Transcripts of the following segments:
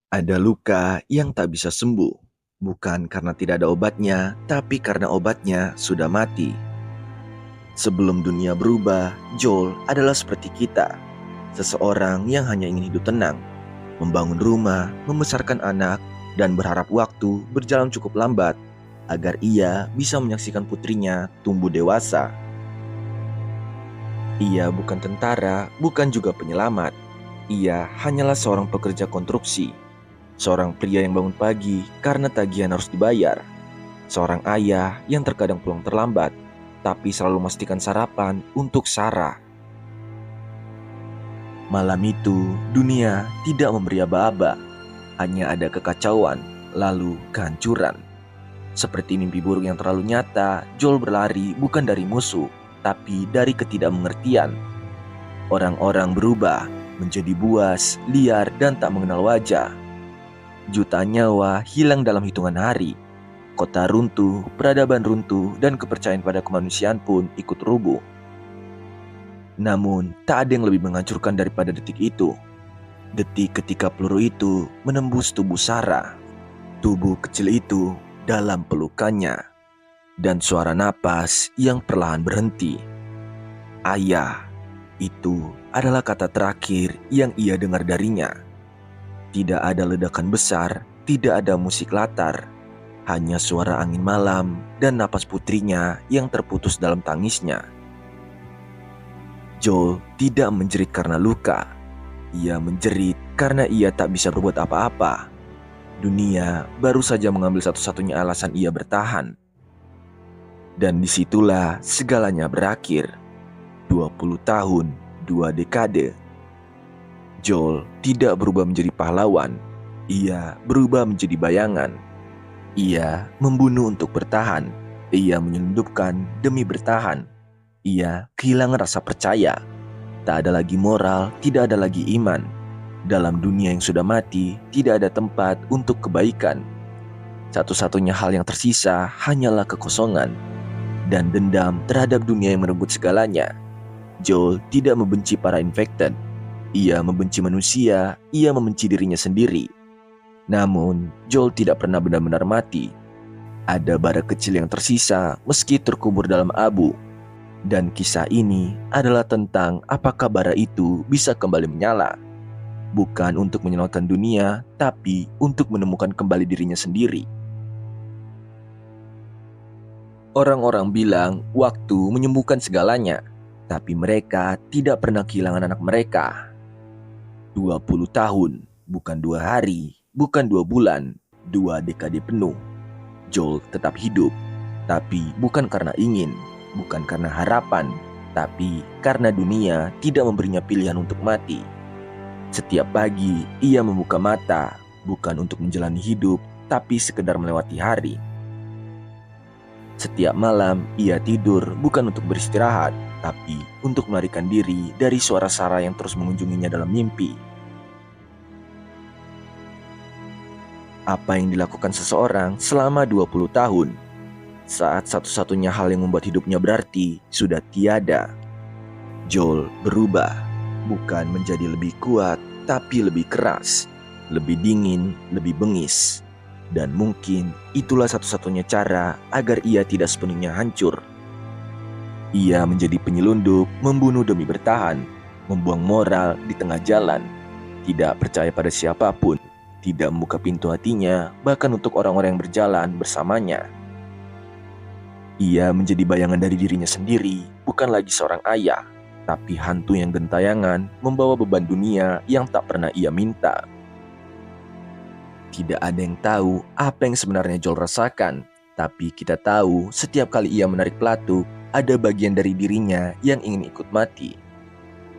Ada luka yang tak bisa sembuh, bukan karena tidak ada obatnya, tapi karena obatnya sudah mati. Sebelum dunia berubah, Joel adalah seperti kita. Seseorang yang hanya ingin hidup tenang, membangun rumah, membesarkan anak, dan berharap waktu berjalan cukup lambat agar ia bisa menyaksikan putrinya tumbuh dewasa. Ia bukan tentara, bukan juga penyelamat. Ia hanyalah seorang pekerja konstruksi. Seorang pria yang bangun pagi karena tagihan harus dibayar. Seorang ayah yang terkadang pulang terlambat, tapi selalu memastikan sarapan untuk Sarah. Malam itu, dunia tidak memberi aba-aba. Hanya ada kekacauan, lalu kehancuran. Seperti mimpi buruk yang terlalu nyata, Joel berlari bukan dari musuh, tapi dari ketidakmengertian. Orang-orang berubah, menjadi buas, liar, dan tak mengenal wajah. Jutaan nyawa hilang dalam hitungan hari. Kota runtuh, peradaban runtuh, dan kepercayaan pada kemanusiaan pun ikut rubuh. Namun, tak ada yang lebih menghancurkan daripada detik itu. Detik ketika peluru itu menembus tubuh Sarah. Tubuh kecil itu dalam pelukannya. Dan suara napas yang perlahan berhenti. Ayah, itu adalah kata terakhir yang ia dengar darinya. Tidak ada ledakan besar, tidak ada musik latar. Hanya suara angin malam dan napas putrinya yang terputus dalam tangisnya. Joel tidak menjerit karena luka. Ia menjerit karena ia tak bisa berbuat apa-apa. Dunia baru saja mengambil satu-satunya alasan ia bertahan. Dan disitulah segalanya berakhir. 20 tahun, 2 dekade. Joel tidak berubah menjadi pahlawan. Ia berubah menjadi bayangan. Ia membunuh untuk bertahan. Ia menyelundupkan demi bertahan. Ia kehilangan rasa percaya. Tak ada lagi moral, tidak ada lagi iman. Dalam dunia yang sudah mati, tidak ada tempat untuk kebaikan. Satu-satunya hal yang tersisa hanyalah kekosongan dan dendam terhadap dunia yang merenggut segalanya. Joel tidak membenci para infected. Ia membenci manusia, ia membenci dirinya sendiri. Namun, Joel tidak pernah benar-benar mati. Ada bara kecil yang tersisa meski terkubur dalam abu. Dan kisah ini adalah tentang apakah bara itu bisa kembali menyala. Bukan untuk menyelamatkan dunia, tapi untuk menemukan kembali dirinya sendiri. Orang-orang bilang waktu menyembuhkan segalanya, tapi mereka tidak pernah kehilangan anak mereka. 20 tahun, bukan 2 hari, bukan 2 bulan, 2 dekade penuh. Joel tetap hidup, tapi bukan karena ingin, bukan karena harapan, tapi karena dunia tidak memberinya pilihan untuk mati. Setiap pagi, ia membuka mata, bukan untuk menjalani hidup, tapi sekedar melewati hari. Setiap malam, ia tidur bukan untuk beristirahat, tapi untuk melarikan diri dari suara Sarah yang terus mengunjunginya dalam mimpi. Apa yang dilakukan seseorang selama 20 tahun, saat satu-satunya hal yang membuat hidupnya berarti sudah tiada. Joel berubah, bukan menjadi lebih kuat, tapi lebih keras, lebih dingin, lebih bengis. Dan mungkin itulah satu-satunya cara agar ia tidak sepenuhnya hancur. Ia menjadi penyelundup, membunuh demi bertahan, membuang moral di tengah jalan, tidak percaya pada siapapun, tidak membuka pintu hatinya, bahkan untuk orang-orang yang berjalan bersamanya. Ia menjadi bayangan dari dirinya sendiri, bukan lagi seorang ayah, tapi hantu yang gentayangan membawa beban dunia yang tak pernah ia minta. Tidak ada yang tahu apa yang sebenarnya Joel rasakan, tapi kita tahu setiap kali ia menarik pelatuk, ada bagian dari dirinya yang ingin ikut mati.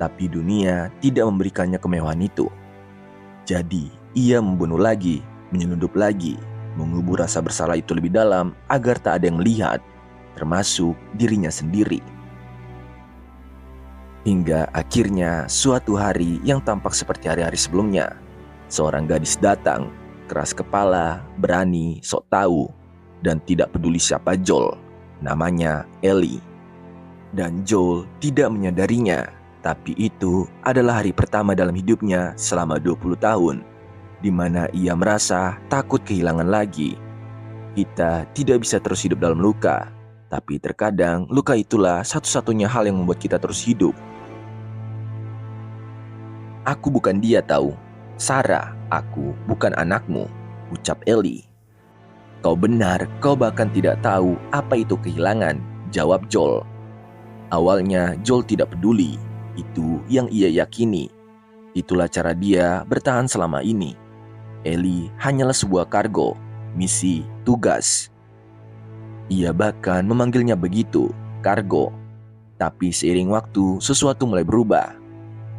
Tapi dunia tidak memberikannya kemewahan itu. Jadi, ia membunuh lagi, menyelundup lagi, mengubur rasa bersalah itu lebih dalam agar tak ada yang melihat, termasuk dirinya sendiri. Hingga akhirnya suatu hari yang tampak seperti hari-hari sebelumnya, seorang gadis datang, keras kepala, berani, sok tahu, dan tidak peduli siapa Joel. Namanya Ellie. Dan Joel tidak menyadarinya, tapi itu adalah hari pertama dalam hidupnya selama 20 tahun. di mana ia merasa takut kehilangan lagi. Kita tidak bisa terus hidup dalam luka, tapi terkadang luka itulah satu-satunya hal yang membuat kita terus hidup. "Aku bukan dia tahu. Sarah, aku bukan anakmu," ucap Ellie. "Kau benar, kau bahkan tidak tahu apa itu kehilangan," jawab Joel. Awalnya Joel tidak peduli, itu yang ia yakini. Itulah cara dia bertahan selama ini. Ellie hanyalah sebuah kargo, misi, tugas. Ia bahkan memanggilnya begitu, kargo. Tapi seiring waktu, sesuatu mulai berubah.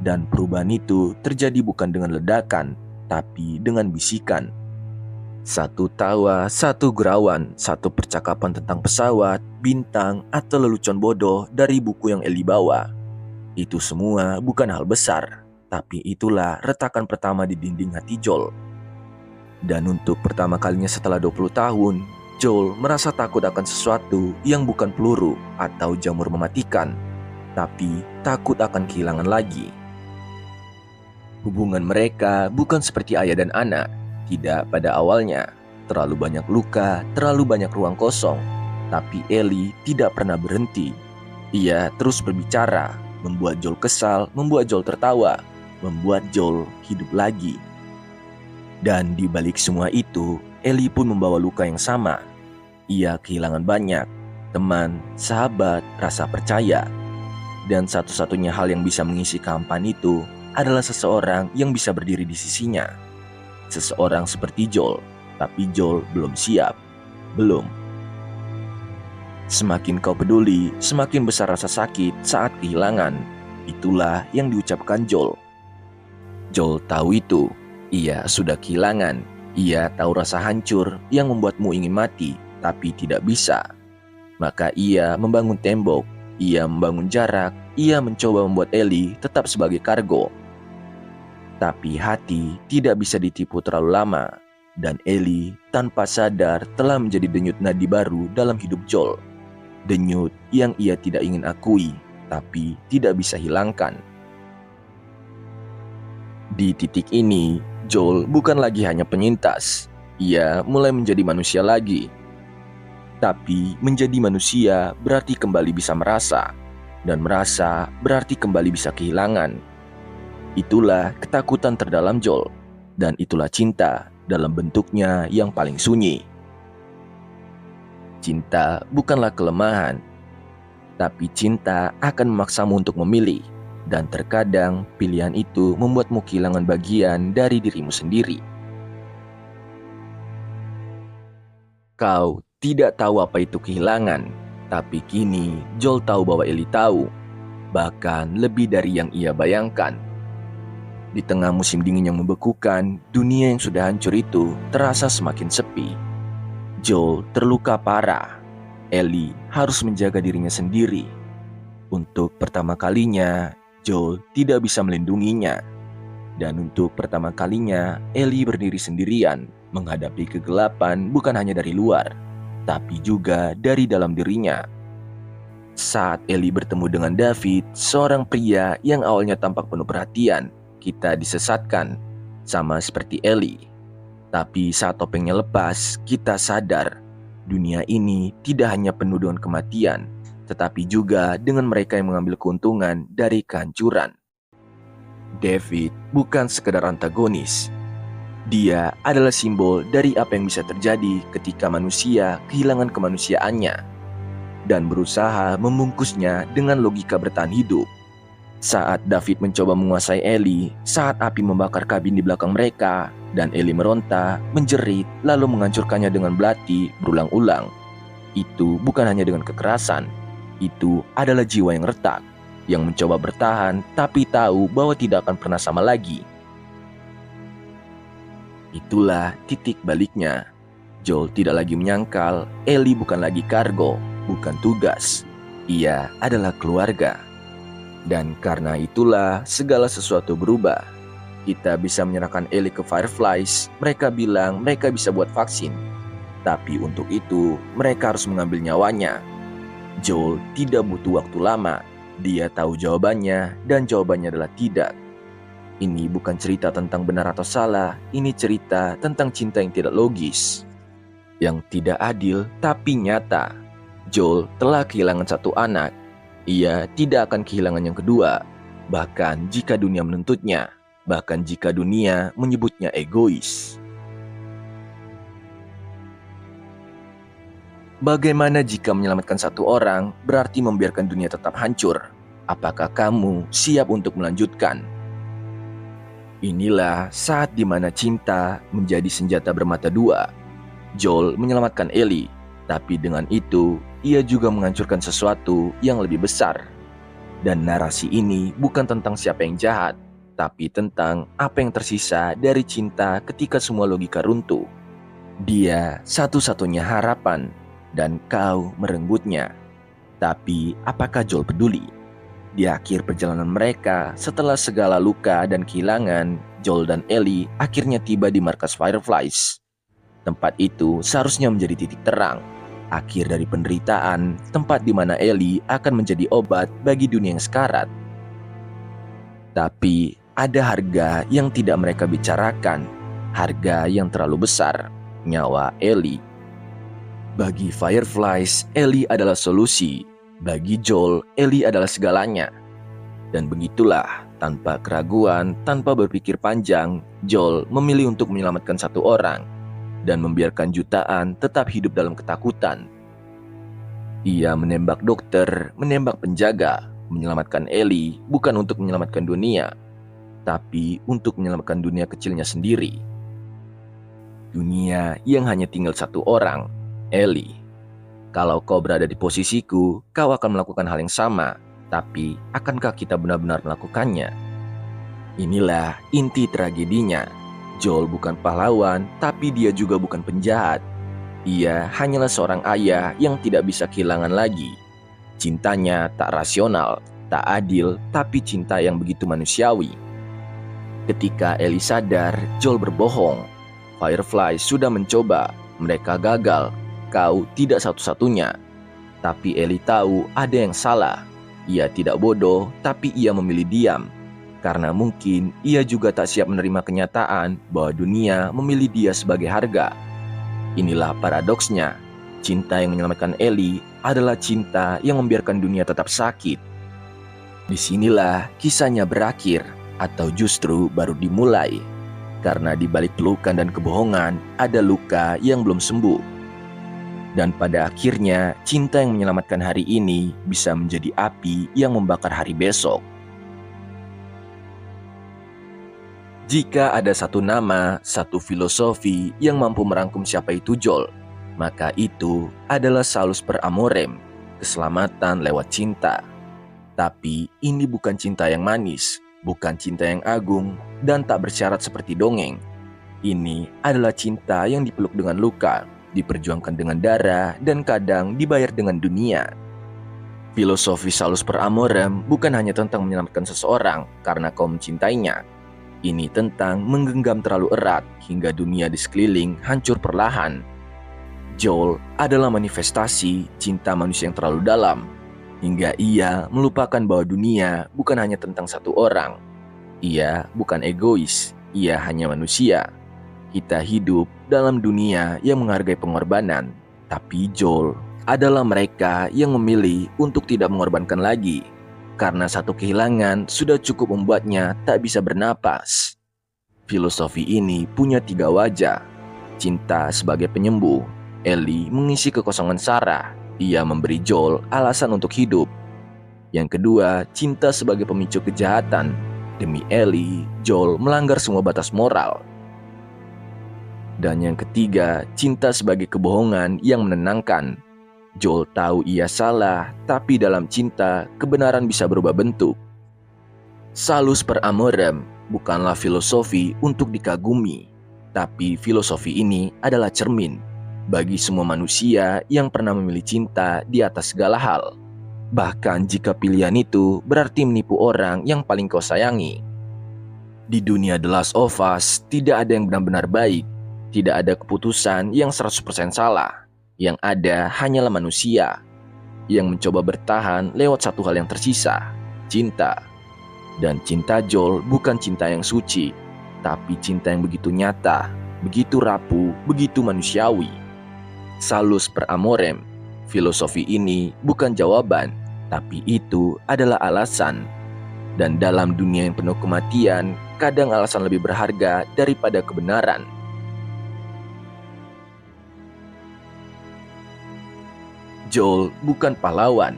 Dan perubahan itu terjadi bukan dengan ledakan, tapi dengan bisikan. Satu tawa, satu gurauan, satu percakapan tentang pesawat, bintang, atau lelucon bodoh dari buku yang Ellie bawa. Itu semua bukan hal besar, tapi itulah retakan pertama di dinding hati Joel. Dan untuk pertama kalinya setelah 20 tahun, Joel merasa takut akan sesuatu yang bukan peluru atau jamur mematikan, tapi takut akan kehilangan lagi. Hubungan mereka bukan seperti ayah dan anak, tidak pada awalnya. Terlalu banyak luka, terlalu banyak ruang kosong. Tapi Ellie tidak pernah berhenti. Ia terus berbicara, membuat Joel kesal, membuat Joel tertawa, membuat Joel hidup lagi. Dan di balik semua itu, Ellie pun membawa luka yang sama. Ia kehilangan banyak, teman, sahabat, rasa percaya. Dan satu-satunya hal yang bisa mengisi kehampaan itu adalah seseorang yang bisa berdiri di sisinya. Seseorang seperti Joel, tapi Joel belum siap. Belum. Semakin kau peduli, semakin besar rasa sakit saat kehilangan. Itulah yang diucapkan Joel. Joel tahu itu. Ia sudah kehilangan. Ia tahu rasa hancur yang membuatmu ingin mati, tapi tidak bisa. Maka ia membangun tembok, ia membangun jarak, ia mencoba membuat Ellie tetap sebagai kargo. Tapi hati tidak bisa ditipu terlalu lama, dan Ellie tanpa sadar telah menjadi denyut nadi baru dalam hidup Joel. Denyut yang ia tidak ingin akui, tapi tidak bisa hilangkan. Di titik ini, Joel bukan lagi hanya penyintas. Ia mulai menjadi manusia lagi. Tapi menjadi manusia berarti kembali bisa merasa. Dan merasa berarti kembali bisa kehilangan. Itulah ketakutan terdalam Joel. Dan itulah cinta dalam bentuknya yang paling sunyi. Cinta bukanlah kelemahan. Tapi cinta akan memaksamu untuk memilih. Dan terkadang pilihan itu membuatmu kehilangan bagian dari dirimu sendiri. Kau tidak tahu apa itu kehilangan, tapi kini Joel tahu bahwa Ellie tahu, bahkan lebih dari yang ia bayangkan. Di tengah musim dingin yang membekukan, dunia yang sudah hancur itu terasa semakin sepi. Joel terluka parah. Ellie harus menjaga dirinya sendiri. Untuk pertama kalinya, Joel tidak bisa melindunginya. Dan untuk pertama kalinya, Ellie berdiri sendirian, menghadapi kegelapan bukan hanya dari luar, tapi juga dari dalam dirinya. Saat Ellie bertemu dengan David, seorang pria yang awalnya tampak penuh perhatian, kita disesatkan, sama seperti Ellie. Tapi saat topengnya lepas, kita sadar, dunia ini tidak hanya penuh dengan kematian, tetapi juga dengan mereka yang mengambil keuntungan dari kehancuran. David bukan sekedar antagonis. Dia adalah simbol dari apa yang bisa terjadi ketika manusia kehilangan kemanusiaannya dan berusaha membungkusnya dengan logika bertahan hidup. Saat David mencoba menguasai Ellie, saat api membakar kabin di belakang mereka, dan Ellie meronta, menjerit, lalu menghancurkannya dengan belati berulang-ulang. Itu bukan hanya dengan kekerasan. Itu adalah jiwa yang retak, yang mencoba bertahan tapi tahu bahwa tidak akan pernah sama lagi. Itulah titik baliknya. Joel tidak lagi menyangkal, Ellie bukan lagi kargo, bukan tugas. Ia adalah keluarga. Dan karena itulah segala sesuatu berubah. Kita bisa menyerahkan Ellie ke Fireflies, mereka bilang mereka bisa buat vaksin. Tapi untuk itu, mereka harus mengambil nyawanya. Joel tidak butuh waktu lama. Dia tahu jawabannya dan jawabannya adalah tidak. Ini bukan cerita tentang benar atau salah, ini cerita tentang cinta yang tidak logis, yang tidak adil tapi nyata. Joel telah kehilangan satu anak. Ia tidak akan kehilangan yang kedua, bahkan jika dunia menuntutnya, bahkan jika dunia menyebutnya egois. Bagaimana jika menyelamatkan satu orang berarti membiarkan dunia tetap hancur? Apakah kamu siap untuk melanjutkan? Inilah saat di mana cinta menjadi senjata bermata dua. Joel menyelamatkan Ellie, tapi dengan itu ia juga menghancurkan sesuatu yang lebih besar. Dan narasi ini bukan tentang siapa yang jahat, tapi tentang apa yang tersisa dari cinta ketika semua logika runtuh. Dia satu-satunya harapan, dan kau merenggutnya. Tapi apakah Joel peduli? Di akhir perjalanan mereka, setelah segala luka dan kehilangan, Joel dan Ellie akhirnya tiba di markas Fireflies. Tempat itu seharusnya menjadi titik terang, akhir dari penderitaan, tempat di mana Ellie akan menjadi obat bagi dunia yang sekarat. Tapi ada harga yang tidak mereka bicarakan, harga yang terlalu besar, nyawa Ellie. Bagi Fireflies, Ellie adalah solusi. Bagi Joel, Ellie adalah segalanya. Dan begitulah, tanpa keraguan, tanpa berpikir panjang, Joel memilih untuk menyelamatkan satu orang dan membiarkan jutaan tetap hidup dalam ketakutan. Ia menembak dokter, menembak penjaga, menyelamatkan Ellie bukan untuk menyelamatkan dunia, tapi untuk menyelamatkan dunia kecilnya sendiri. Dunia yang hanya tinggal satu orang, Ellie. Kalau kau berada di posisiku, kau akan melakukan hal yang sama, tapi akankah kita benar-benar melakukannya? Inilah inti tragedinya. Joel bukan pahlawan, tapi dia juga bukan penjahat. Ia hanyalah seorang ayah yang tidak bisa kehilangan lagi. Cintanya tak rasional, tak adil, tapi cinta yang begitu manusiawi. Ketika Ellie sadar, Joel berbohong. Firefly sudah mencoba, mereka gagal. Kau tidak satu-satunya. Tapi Ellie tahu ada yang salah. Ia tidak bodoh, tapi ia memilih diam. Karena mungkin ia juga tak siap menerima kenyataan bahwa dunia memilih dia sebagai harga. Inilah paradoksnya. Cinta yang menyelamatkan Ellie adalah cinta yang membiarkan dunia tetap sakit. Disinilah kisahnya berakhir, atau justru baru dimulai. Karena di balik pelukan dan kebohongan ada luka yang belum sembuh. Dan pada akhirnya, cinta yang menyelamatkan hari ini bisa menjadi api yang membakar hari besok. Jika ada satu nama, satu filosofi yang mampu merangkum siapa itu Joel, maka itu adalah salus per amorem, keselamatan lewat cinta. Tapi ini bukan cinta yang manis, bukan cinta yang agung, dan tak bersyarat seperti dongeng. Ini adalah cinta yang dipeluk dengan luka, diperjuangkan dengan darah, dan kadang dibayar dengan dunia. Filosofi salus per amorem bukan hanya tentang menyelamatkan seseorang karena kau mencintainya. Ini tentang menggenggam terlalu erat hingga dunia di sekeliling hancur perlahan. Joel adalah manifestasi cinta manusia yang terlalu dalam, hingga ia melupakan bahwa dunia bukan hanya tentang satu orang. Ia bukan egois, ia hanya manusia. Kita hidup dalam dunia yang menghargai pengorbanan, tapi Joel adalah mereka yang memilih untuk tidak mengorbankan lagi, karena satu kehilangan sudah cukup membuatnya tak bisa bernapas. Filosofi ini punya 3 wajah. Cinta sebagai penyembuh, Ellie mengisi kekosongan Sarah, ia memberi Joel alasan untuk hidup. Yang kedua, cinta sebagai pemicu kejahatan, demi Ellie, Joel melanggar semua batas moral. Dan yang ketiga, cinta sebagai kebohongan yang menenangkan. Joel tahu ia salah, tapi dalam cinta, kebenaran bisa berubah bentuk. Salus per amorem bukanlah filosofi untuk dikagumi, tapi filosofi ini adalah cermin bagi semua manusia yang pernah memilih cinta di atas segala hal. Bahkan jika pilihan itu berarti menipu orang yang paling kau sayangi. Di dunia The Last of Us, tidak ada yang benar-benar baik. Tidak ada keputusan yang 100% salah. Yang ada hanyalah manusia yang mencoba bertahan lewat satu hal yang tersisa, cinta. Dan cinta Joel bukan cinta yang suci, tapi cinta yang begitu nyata, begitu rapuh, begitu manusiawi. Salus per amorem, filosofi ini bukan jawaban, tapi itu adalah alasan. Dan dalam dunia yang penuh kematian, kadang alasan lebih berharga daripada kebenaran. Joel bukan pahlawan,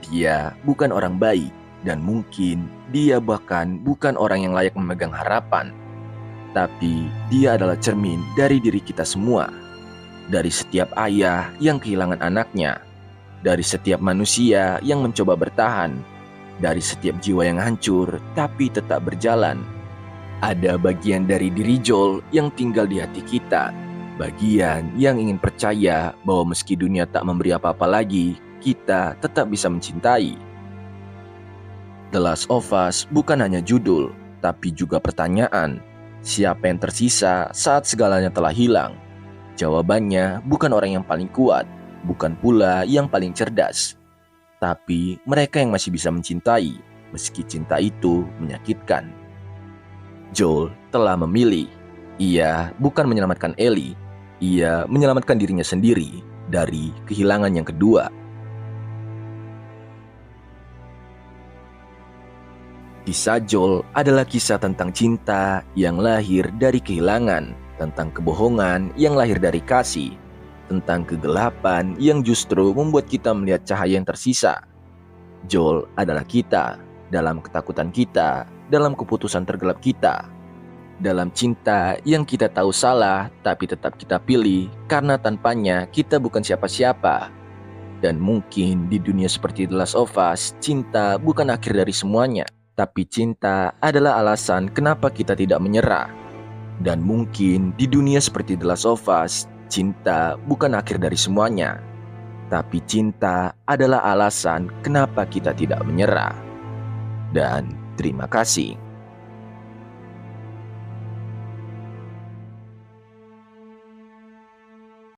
dia bukan orang baik, dan mungkin dia bahkan bukan orang yang layak memegang harapan. Tapi dia adalah cermin dari diri kita semua. Dari setiap ayah yang kehilangan anaknya, dari setiap manusia yang mencoba bertahan, dari setiap jiwa yang hancur tapi tetap berjalan. Ada bagian dari diri Joel yang tinggal di hati kita, bagian yang ingin percaya bahwa meski dunia tak memberi apa-apa lagi, kita tetap bisa mencintai. The Last of Us bukan hanya judul, tapi juga pertanyaan. Siapa yang tersisa saat segalanya telah hilang? Jawabannya bukan orang yang paling kuat, bukan pula yang paling cerdas, tapi mereka yang masih bisa mencintai, meski cinta itu menyakitkan. Joel telah memilih. Ia bukan menyelamatkan Ellie, ia menyelamatkan dirinya sendiri dari kehilangan yang kedua. Kisah Joel adalah kisah tentang cinta yang lahir dari kehilangan, tentang kebohongan yang lahir dari kasih, tentang kegelapan yang justru membuat kita melihat cahaya yang tersisa. Joel adalah kita, dalam ketakutan kita, dalam keputusan tergelap kita, dalam cinta yang kita tahu salah tapi tetap kita pilih karena tanpanya kita bukan siapa-siapa. Dan mungkin di dunia seperti The Last of Us, cinta bukan akhir dari semuanya, tapi cinta adalah alasan kenapa kita tidak menyerah. Dan mungkin di dunia seperti The Last of Us, cinta bukan akhir dari semuanya, tapi cinta adalah alasan kenapa kita tidak menyerah. Dan terima kasih.